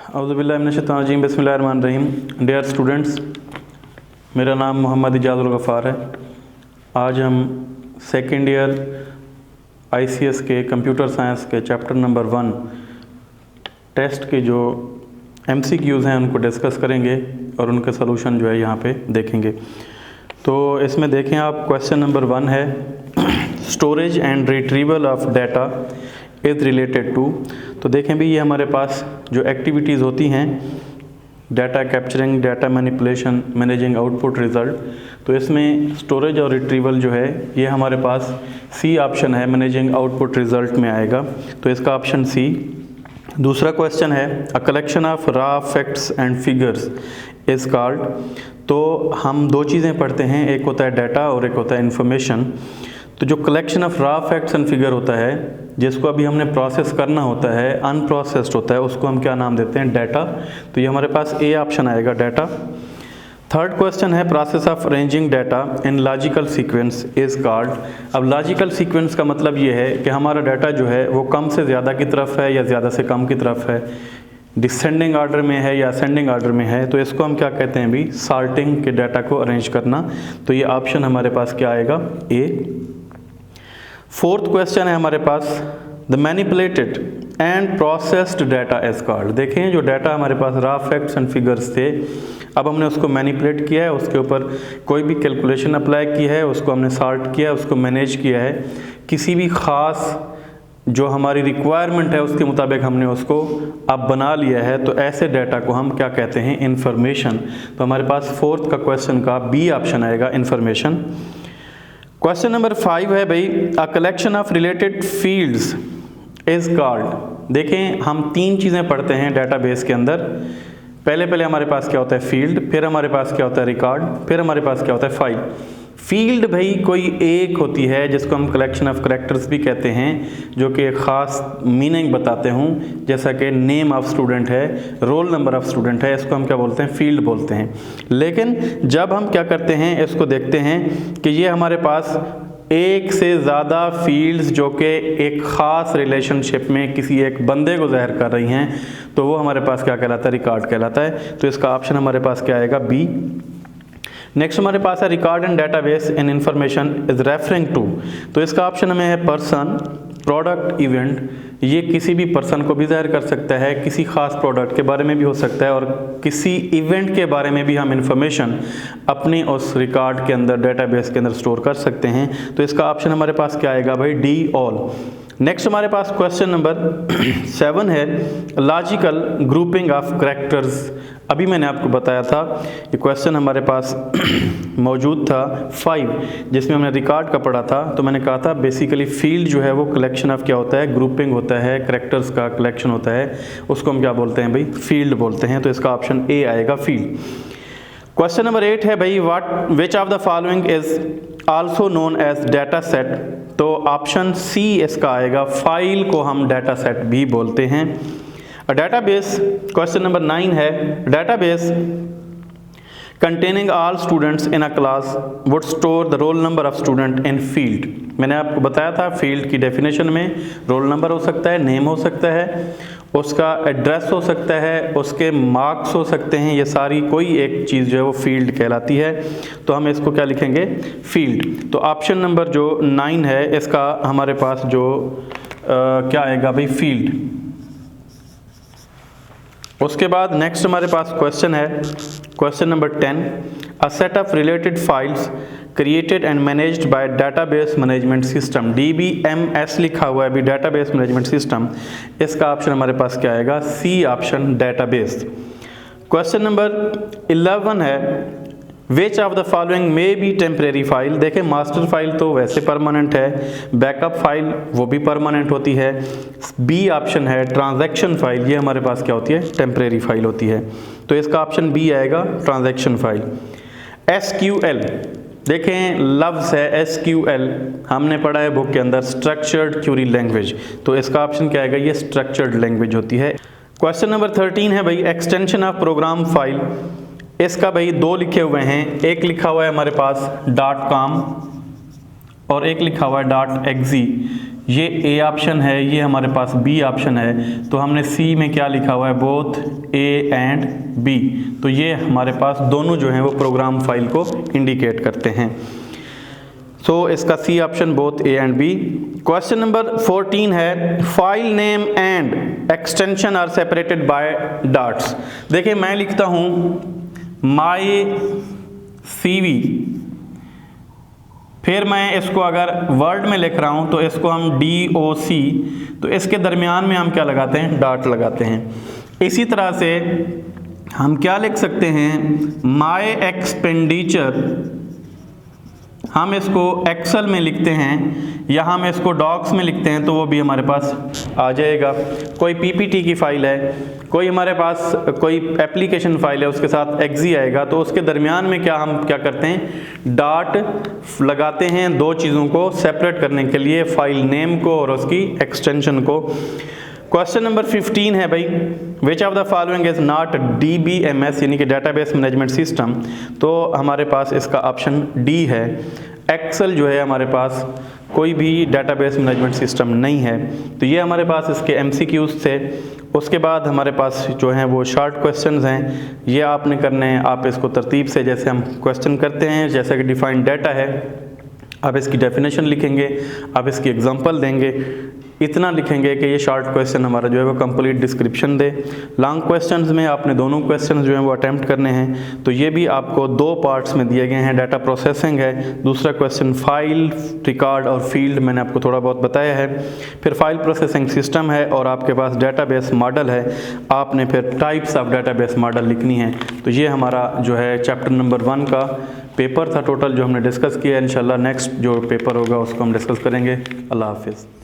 औज़ुबिल्लाहिमिनश्शैतानिर्रजीम बिस्मिल्लाहिर्रहमानिर्रहीम। Dear students, मेरा नाम मोहम्मद इजाज़ुल गफ़ार है। आज हम सेकेंड ईयर ICS के कंप्यूटर साइंस के चैप्टर नंबर 1 टेस्ट के जो MCQs हैं उनको डिस्कस करेंगे और उनके सलूशन जो है यहाँ पे देखेंगे। तो इसमें देखें आप, क्वेश्चन नंबर 1 है storage and retrieval of data is related to. तो देखें भी ये हमारे पास जो एक्टिविटीज़ होती हैं, data capturing, data manipulation, managing output result, तो इसमें स्टोरेज और रिट्रीवल जो है ये हमारे पास सी ऑप्शन है, मैनेजिंग आउटपुट रिज़ल्ट में आएगा, तो इसका ऑप्शन सी। दूसरा क्वेश्चन है a collection of raw facts and figures is called. तो हम दो चीज़ें पढ़ते हैं, एक होता है डाटा और एक होता है इंफॉर्मेशन। तो जो collection of raw facts and figure होता है, जिसको अभी हमने प्रोसेस करना होता है, अनप्रोसेस्ड होता है, उसको हम क्या नाम देते हैं? डाटा। तो ये हमारे पास ए ऑप्शन आएगा, डाटा। थर्ड क्वेश्चन है process of arranging data in logical sequence is called. अब लॉजिकल सीक्वेंस का मतलब ये है कि हमारा डाटा जो है वो कम से ज़्यादा की तरफ है या ज़्यादा से कम की तरफ है, डिसेंडिंग ऑर्डर में है या असेंडिंग ऑर्डर में है, तो इसको हम क्या कहते हैं भी? सॉर्टिंग के डाटा को अरेंज करना। तो ये ऑप्शन हमारे पास क्या आएगा? ए। फोर्थ क्वेश्चन है हमारे पास the manipulated and processed data is called. देखें जो डाटा हमारे पास रॉ फैक्ट्स एंड फिगर्स थे, अब हमने उसको मैनिपुलेट किया है, उसके ऊपर कोई भी कैलकुलेशन अप्लाई की है, उसको हमने सॉर्ट किया, उसको मैनेज किया है, किसी भी ख़ास जो हमारी रिक्वायरमेंट है उसके मुताबिक हमने उसको अब बना लिया है, तो ऐसे डाटा को हम क्या कहते हैं? इंफॉर्मेशन। तो हमारे पास फोर्थ का क्वेश्चन का बी ऑप्शन आएगा, इंफॉर्मेशन। क्वेश्चन नंबर 5 है भाई a collection of related fields is called. देखें हम तीन चीज़ें पढ़ते हैं डेटाबेस के अंदर। पहले हमारे पास क्या होता है? फील्ड, फिर हमारे पास क्या होता है? रिकॉर्ड, फिर हमारे पास क्या होता है? फाइल। फील्ड भाई कोई एक होती है जिसको हम कलेक्शन ऑफ करैक्टर्स भी कहते हैं, जो कि एक ख़ास मीनिंग बताते हूँ, जैसा कि नेम ऑफ स्टूडेंट है, रोल नंबर ऑफ स्टूडेंट है, इसको हम क्या बोलते हैं? फील्ड बोलते हैं। लेकिन जब हम क्या करते हैं, इसको देखते हैं कि ये हमारे पास एक से ज़्यादा फील्ड्स जो कि एक ख़ास रिलेशनशिप में किसी एक बंदे को ज़ाहिर कर रही हैं, तो वो हमारे पास क्या कहलाता है? रिकॉर्ड कहलाता है। तो इसका ऑप्शन हमारे पास क्या आएगा? बी। नेक्स्ट हमारे पास है record and database in information is referring to. तो इसका ऑप्शन हमें है पर्सन, प्रोडक्ट, इवेंट। ये किसी भी पर्सन को भी ज़ाहिर कर सकता है, किसी ख़ास प्रोडक्ट के बारे में भी हो सकता है, और किसी इवेंट के बारे में भी हम इंफॉर्मेशन अपनी उस रिकॉर्ड के अंदर, डाटाबेस के अंदर स्टोर कर सकते हैं। तो इसका ऑप्शन हमारे पास क्या आएगा भाई? D, all. नेक्स्ट हमारे पास क्वेश्चन नंबर 7 है लॉजिकल ग्रुपिंग ऑफ करैक्टर्स। अभी मैंने आपको बताया था, ये क्वेश्चन हमारे पास मौजूद था 5, जिसमें हमने रिकॉर्ड का पढ़ा था। तो मैंने कहा था बेसिकली फील्ड जो है वो कलेक्शन ऑफ क्या होता है? ग्रुपिंग होता है, करैक्टर्स का कलेक्शन होता है, उसको हम क्या बोलते हैं भाई? फील्ड बोलते हैं। तो इसका ऑप्शन ए आएगा, फील्ड। क्वेश्चन नंबर 8 है भाई what which of the following is also known as data set. तो ऑप्शन सी इसका आएगा, फाइल को हम डाटा सेट भी बोलते हैं। डाटाबेस, क्वेश्चन नंबर 9 है database containing all students in a class would store the roll number of student in field। मैंने आपको बताया था फील्ड की डेफिनेशन में रोल नंबर हो सकता है, नेम हो सकता है, उसका एड्रेस हो सकता है, उसके मार्क्स हो सकते हैं, ये सारी कोई एक चीज़ जो है वो फील्ड कहलाती है। तो हम इसको क्या लिखेंगे? फील्ड। तो ऑप्शन नंबर जो 9 है इसका हमारे पास जो क्या आएगा भाई? फील्ड। उसके बाद नेक्स्ट हमारे पास क्वेश्चन है question number 10 a set of related files created and managed by database management system. DBMS लिखा हुआ है अभी, डाटाबेस मैनेजमेंट सिस्टम। इसका ऑप्शन हमारे पास क्या आएगा? C option, database. Question number 11 है which of the following may be temporary file. देखें मास्टर फाइल तो वैसे परमानेंट है, बैकअप फाइल वो भी परमानेंट होती है। बी ऑप्शन है ट्रांजैक्शन फाइल, ये हमारे पास क्या होती है? टेम्परेरी फाइल होती है। तो इसका ऑप्शन बी आएगा, ट्रांजैक्शन फाइल। SQL, देखें लफ्ज़ है SQL, हमने पढ़ा है बुक के अंदर स्ट्रक्चर्ड क्यूरी लैंग्वेज। तो इसका ऑप्शन क्या आएगा? ये स्ट्रक्चर्ड लैंग्वेज होती है। क्वेश्चन नंबर 13 है भाई एक्सटेंशन ऑफ प्रोग्राम फाइल। इसका भाई दो लिखे हुए हैं, एक लिखा हुआ है हमारे पास .com और एक लिखा हुआ है .exe। ये ए ऑप्शन है, ये हमारे पास बी ऑप्शन है, तो हमने सी में क्या लिखा हुआ है, बोथ ए एंड बी। तो ये हमारे पास दोनों जो हैं वो प्रोग्राम फाइल को इंडिकेट करते हैं। सो इसका C option both A and B. Question number 14 है, file name and extension are separated by dots. देखिए मैं लिखता हूँ माई CV, फिर मैं इसको अगर वर्ड में लिख रहा हूँ तो इसको हम DOC, तो इसके दरमियान में हम क्या लगाते हैं, डॉट लगाते हैं। इसी तरह से हम क्या लिख सकते हैं, माई एक्सपेंडिचर, हम इसको एक्सेल में लिखते हैं या हम इसको डॉक्स में लिखते हैं तो वो भी हमारे पास आ जाएगा। कोई PPT की फ़ाइल है, कोई हमारे पास कोई एप्लीकेशन फ़ाइल है, उसके साथ एक्जी आएगा, तो उसके दरमियान में हम क्या करते हैं, डॉट लगाते हैं दो चीज़ों को सेपरेट करने के लिए, फाइल नेम को और उसकी एक्सटेंशन को। क्वेश्चन नंबर 15 है भाई, विच of the following is not DBMS यानी कि डेटाबेस मैनेजमेंट सिस्टम। तो हमारे पास इसका ऑप्शन डी है, एक्सेल जो है हमारे पास कोई भी डेटाबेस मैनेजमेंट सिस्टम नहीं है। तो ये हमारे पास इसके MCQs थे। उसके बाद हमारे पास जो हैं वो शॉर्ट क्वेश्चंस हैं, ये आपने करने हैं। आप इसको तरतीब से जैसे हम क्वेश्चन करते हैं, जैसे कि डिफाइंड डाटा है, आप इसकी डेफिनेशन लिखेंगे, आप इसकी एग्जांपल देंगे, इतना लिखेंगे कि ये शॉर्ट क्वेश्चन हमारा जो है वो कंप्लीट डिस्क्रिप्शन दे। लॉन्ग क्वेश्चंस में आपने दोनों क्वेश्चंस जो हैं वो अटेम्प्ट करने हैं। तो ये भी आपको दो पार्ट्स में दिए गए हैं, डाटा प्रोसेसिंग है, दूसरा क्वेश्चन फाइल, रिकॉर्ड और फील्ड मैंने आपको थोड़ा बहुत बताया है। फिर फाइल प्रोसेसिंग सिस्टम है और आपके पास डेटाबेस मॉडल है, आपने फिर टाइप्स ऑफ डेटाबेस मॉडल लिखनी है। तो ये हमारा जो है चैप्टर नंबर 1 का पेपर था टोटल जो हमने डिस्कस किया है। इंशाल्लाह नेक्स्ट जो पेपर होगा उसको हम डिस्कस करेंगे। अल्लाह हाफिज़।